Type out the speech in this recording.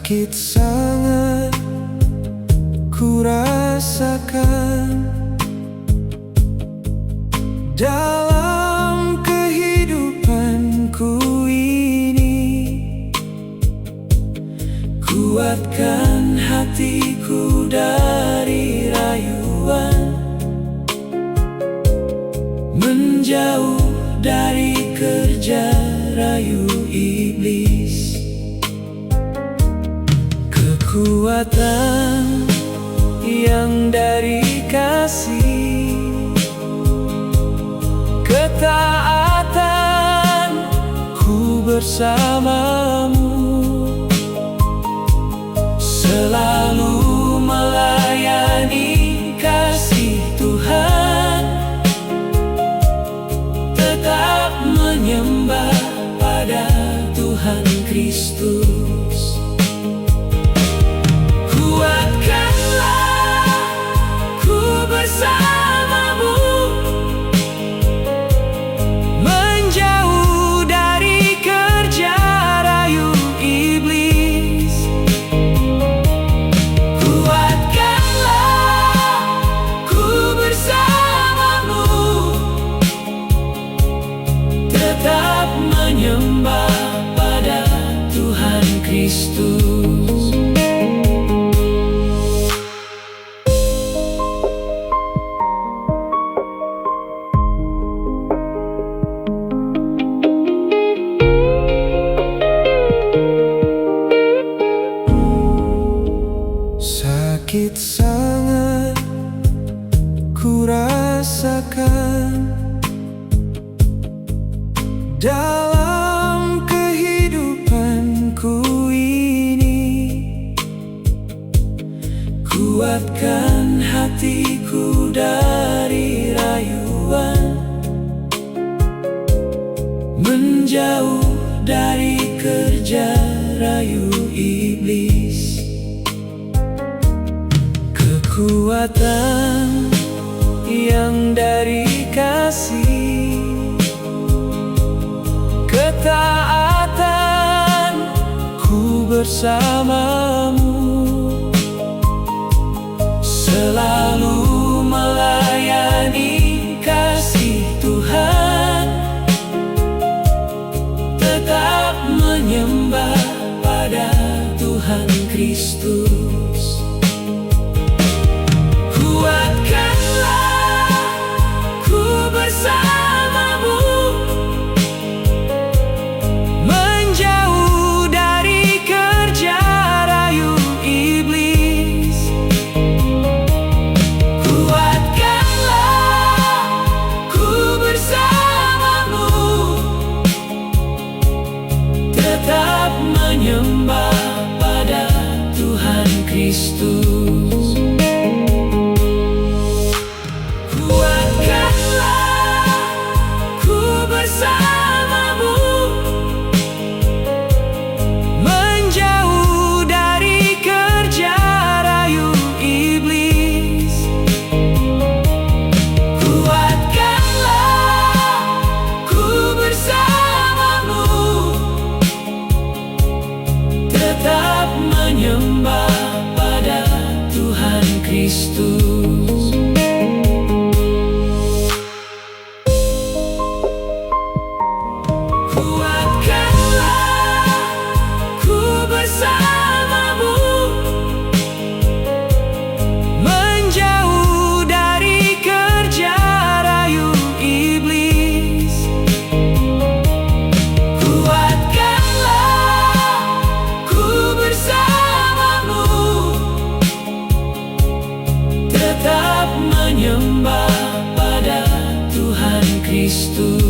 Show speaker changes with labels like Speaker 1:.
Speaker 1: Sakit sangat ku rasakan dalam kehidupanku ini. Kuatkan hatiku dari rayuan, menjauh dari kerja rayu iblis. Kekuatan yang dari kasih, ketaatan ku bersamamu, selalu melayani kasih Tuhan, tetap menyembah pada Tuhan Kristus. Kuatkanlah ku bersamamu, menjauh dari kerja rayu iblis. Kuatkanlah ku bersamamu, tetap menyembah pada Tuhan Kristus. Sakit sangat ku rasakan dalam kehidupanku ini. Kuatkan hatiku dari rayuan, menjauh dari kerja rayu iblis. Kekuatan yang dari kasih, ketaatan ku bersamamu, selalu melayani kasih Tuhan, tetap menyembah pada Tuhan Kristus. Kuatkanlah ku bersamamu, menjauh dari kerja rayu iblis. Kuatkanlah ku bersamamu, tetap menyembah pada Tuhan Kristus. Menyembah pada Tuhan Kristus. Kuatkanlah ku bersamamu, menjauh dari kerja rayu iblis. Kuatkanlah ku bersamamu, tetap menyembah pada Tuhan Kristus.